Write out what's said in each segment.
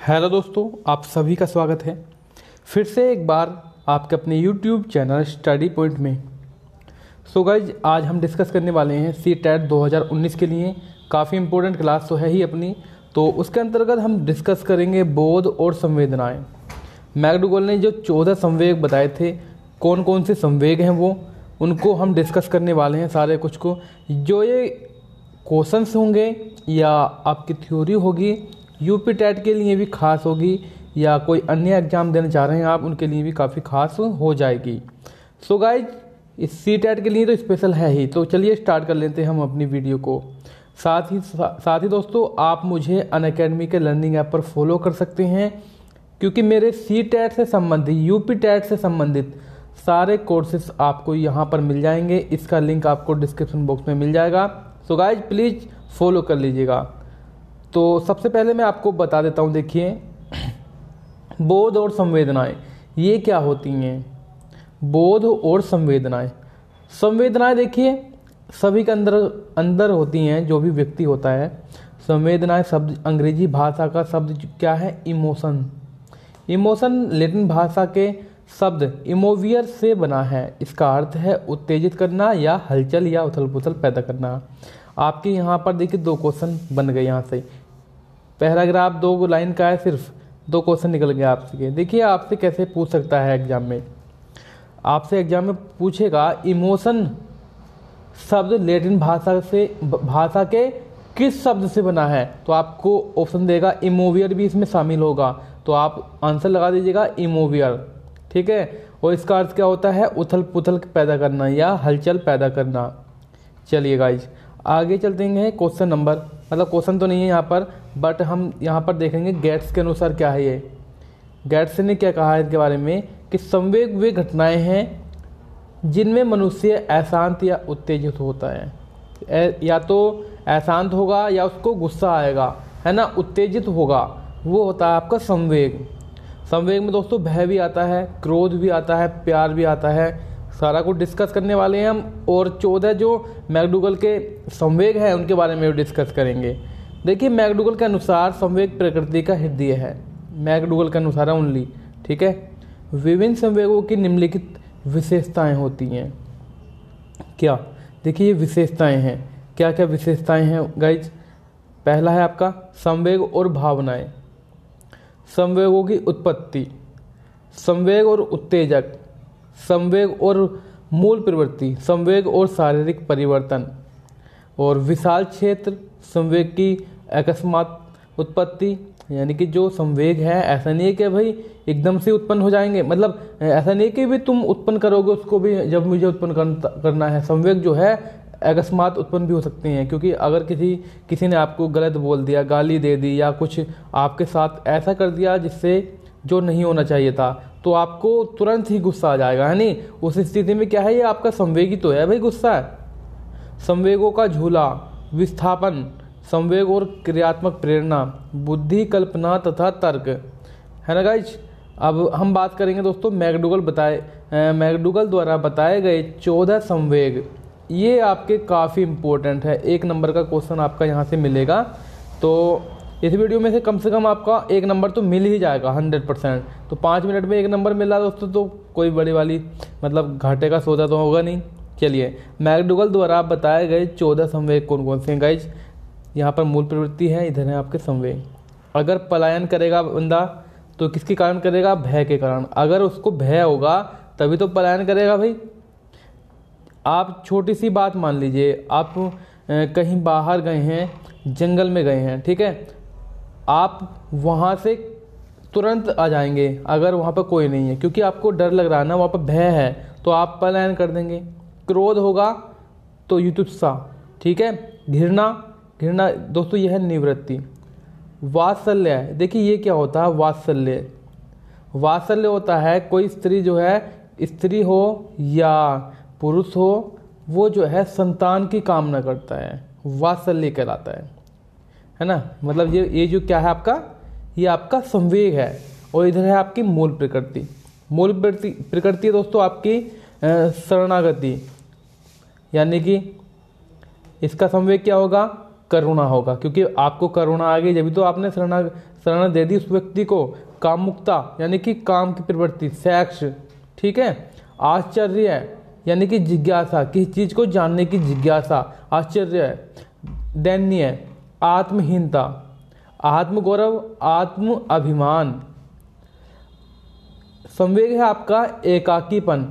Hello दोस्तों, आप सभी का स्वागत है फिर से एक बार आपके अपने YouTube चैनल स्टडी पॉइंट में। सो गाइज, आज हम डिस्कस करने वाले हैं CTET 2019 के लिए। काफ़ी इम्पोर्टेंट क्लास तो है ही अपनी, तो उसके अंतर्गत हम डिस्कस करेंगे बोध और संवेदनाएं। मैकडूगल ने जो 14 संवेग बताए थे, कौन कौन से संवेग हैं वो उनको हम डिस्कस करने वाले हैं सारे कुछ को। जो ये क्वेश्चंस होंगे या आपकी थ्योरी होगी, यूपी टेट के लिए भी खास होगी, या कोई अन्य एग्जाम देना चाह रहे हैं आप, उनके लिए भी काफ़ी खास हो जाएगी। सो गाइज, इस CTET के लिए तो स्पेशल है ही। तो चलिए स्टार्ट कर लेते हैं हम अपनी वीडियो को। साथ ही दोस्तों, आप मुझे अनअकैडमी के लर्निंग ऐप पर फॉलो कर सकते हैं, क्योंकि मेरे CTET से संबंधित, यूपी टेट से संबंधित सारे कोर्सेस आपको यहाँ पर मिल जाएंगे। इसका लिंक आपको डिस्क्रिप्शन बॉक्स में मिल जाएगा। सो गाइज, प्लीज़ फॉलो कर लीजिएगा। तो सबसे पहले मैं आपको बता देता हूँ, देखिए बोध और संवेदनाएं ये क्या होती हैं। बोध और संवेदनाएं देखिए सभी के अंदर होती हैं। जो भी व्यक्ति होता है, संवेदनाएं शब्द अंग्रेजी भाषा का शब्द क्या है? इमोशन लैटिन भाषा के शब्द इमोवियर से बना है। इसका अर्थ है उत्तेजित करना या हलचल या उथल पुथल पैदा करना। आपके यहाँ पर देखिए 2 क्वेश्चन बन गए। यहाँ से पैराग्राफ 2 लाइन का है, सिर्फ 2 क्वेश्चन निकल गए आपसे। देखिए आपसे कैसे पूछ सकता है एग्जाम में। आपसे एग्जाम में पूछेगा इमोशन शब्द लैटिन भाषा के किस शब्द से बना है, तो आपको ऑप्शन देगा इमोवियर भी इसमें शामिल होगा, तो आप आंसर लगा दीजिएगा इमोवियर। ठीक है, और इसका अर्थ क्या होता है? उथल पुथल पैदा करना या हलचल पैदा करना। चलिए गाइज, आगे चलते हैं। क्वेश्चन नंबर, मतलब क्वेश्चन तो नहीं है यहाँ पर, बट हम यहाँ पर देखेंगे गेट्स के अनुसार क्या है ये। गेट्स ने क्या कहा है इसके बारे में कि संवेग वे घटनाएं हैं जिनमें मनुष्य अशांत या उत्तेजित होता है। या तो अशांत होगा या उसको गुस्सा आएगा, है ना, उत्तेजित होगा, वो होता है आपका संवेग। संवेग में दोस्तों भय भी आता है, क्रोध भी आता है, प्यार भी आता है। सारा कुछ डिस्कस करने वाले हैं हम, और 14 जो मैकडूगल के संवेग हैं उनके बारे में डिस्कस करेंगे। देखिए मैकडूगल के अनुसार संवेग प्रकृति का हृदय है। मैकडूगल के अनुसार ओनली, ठीक है। विभिन्न संवेगों की निम्नलिखित विशेषताएं होती हैं। क्या? देखिए ये विशेषताएं हैं। क्या क्या विशेषताएं हैं गाइज? पहला है आपका संवेग और भावनाएं, संवेगों की उत्पत्ति, संवेग और उत्तेजक, संवेग और मूल प्रवृत्ति, संवेग और शारीरिक परिवर्तन, और विशाल क्षेत्र, संवेग की अकस्मात उत्पत्ति। यानी कि जो संवेग है, ऐसा नहीं है कि भाई एकदम से उत्पन्न हो जाएंगे, मतलब ऐसा नहीं कि भी तुम उत्पन्न करोगे उसको भी जब मुझे उत्पन्न करना है। संवेग जो है अकस्मात उत्पन्न भी हो सकते हैं, क्योंकि अगर किसी ने आपको गलत बोल दिया, गाली दे दी, या कुछ आपके साथ ऐसा कर दिया जिससे जो नहीं होना चाहिए था, तो आपको तुरंत ही गुस्सा आ जाएगा, है नहीं। उस स्थिति में क्या है, ये आपका संवेग ही तो है भाई, गुस्सा है। संवेगों का झूला, विस्थापन, संवेग और क्रियात्मक प्रेरणा, बुद्धि, कल्पना तथा तर्क, है ना गाइज। अब हम बात करेंगे दोस्तों मैकडूगल द्वारा बताए गए 14 संवेग। ये आपके काफ़ी इम्पोर्टेंट है। 1 नंबर का क्वेश्चन आपका यहाँ से मिलेगा, तो इस वीडियो में से कम आपका 1 नंबर तो मिल ही जाएगा 100%। तो 5 मिनट में 1 नंबर मिल रहा है दोस्तों, तो कोई बड़ी वाली मतलब घाटे का सौदा तो होगा नहीं। चलिए, मैकडूगल द्वारा बताए गए 14 संवेग कौन कौन से हैं गाइज? यहाँ पर मूल प्रवृत्ति है, इधर है आपके संवेग। अगर पलायन करेगा बंदा तो किसके कारण करेगा? भय के कारण। अगर उसको भय होगा तभी तो पलायन करेगा भाई। आप छोटी सी बात मान लीजिए, आप कहीं बाहर गए हैं, जंगल में गए हैं, ठीक है, आप वहाँ से तुरंत आ जाएंगे अगर वहाँ पर कोई नहीं है, क्योंकि आपको डर लग रहा है ना, वहाँ पर भय है, तो आप पलायन कर देंगे। क्रोध होगा तो युत्सुका, ठीक है। घृणा दोस्तों यह है निवृत्ति। वात्सल्य, देखिए ये क्या होता है? वात्सल्य होता है कोई स्त्री जो है, स्त्री हो या पुरुष हो, वो जो है संतान की कामना करता है, वात्सल्य कहलाता है ना। मतलब ये जो क्या है आपका, ये आपका संवेग है। और इधर है आपकी मूल प्रकृति। मूल प्रकृति दोस्तों आपकी शरणागति, यानी कि इसका संवेग क्या होगा? करुणा होगा, क्योंकि आपको करुणा आ गई जब तो आपने शरण दे दी उस व्यक्ति को। कामुकता यानी कि काम की प्रवृत्ति, सेक्स, ठीक है। आश्चर्य यानी कि जिज्ञासा, किसी चीज को जानने की जिज्ञासा, आश्चर्य। दैन्य, आत्महीनता, आत्मगौरव, आत्म अभिमान। संवेग है आपका एकाकीपन।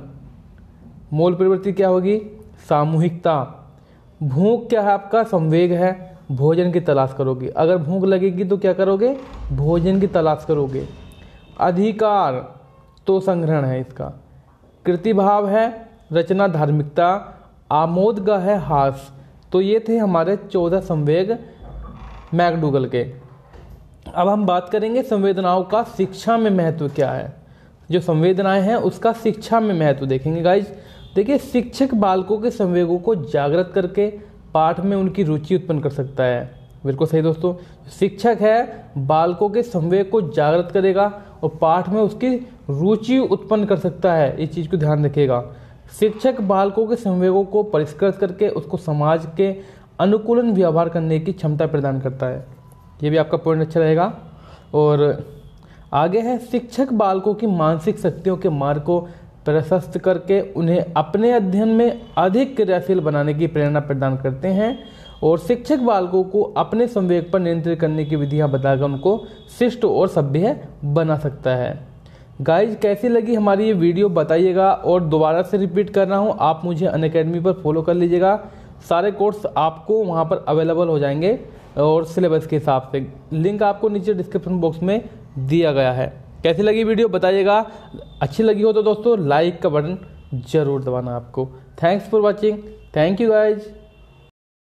मूल प्रवृत्ति क्या होगी? सामूहिकता। भूख क्या है आपका? संवेग है, भोजन की तलाश करोगे। अगर भूख लगेगी तो क्या करोगे? भोजन की तलाश करोगे। अधिकार तो संग्रहण है इसका। कृतिभाव है रचना, धार्मिकता। आमोदगा है हास। तो ये थे हमारे 14 संवेग मैकडूगल के। अब हम बात करेंगे संवेदनाओं का शिक्षा में महत्व क्या है। जो संवेदनाएं हैं उसका शिक्षा में महत्व देखेंगे गाइज। देखिए, शिक्षक बालकों के संवेगों को जागृत करके पाठ में उनकी रुचि उत्पन्न कर सकता है। बिल्कुल सही दोस्तों, शिक्षक है बालकों के संवेग को जागृत करेगा और पाठ में उसकी रुचि उत्पन्न कर सकता है। इस चीज़ को ध्यान रखिएगा। शिक्षक बालकों के संवेगों को परिष्कृत करके उसको समाज के अनुकूलन व्यवहार करने की क्षमता प्रदान करता है। ये भी आपका पॉइंट अच्छा रहेगा। और आगे है, शिक्षक बालकों की मानसिक शक्तियों के मार्ग को प्रशस्त करके उन्हें अपने अध्ययन में अधिक क्रियाशील बनाने की प्रेरणा प्रदान करते हैं। और शिक्षक बालकों को अपने संवेग पर नियंत्रित करने की विधियां बताकर उनको शिष्ट और सभ्य बना सकता है। गाइज, कैसी लगी हमारी ये वीडियो बताइएगा। और दोबारा से रिपीट कर रहा हूँ, आप मुझे अनअकैडमी पर फॉलो कर लीजिएगा। सारे कोर्स आपको वहाँ पर अवेलेबल हो जाएंगे और सिलेबस के हिसाब से। लिंक आपको नीचे डिस्क्रिप्शन बॉक्स में दिया गया है। कैसी लगी वीडियो बताइएगा। अच्छी लगी हो तो दोस्तों लाइक का बटन जरूर दबाना आपको। Thanks for watching. Thank you guys.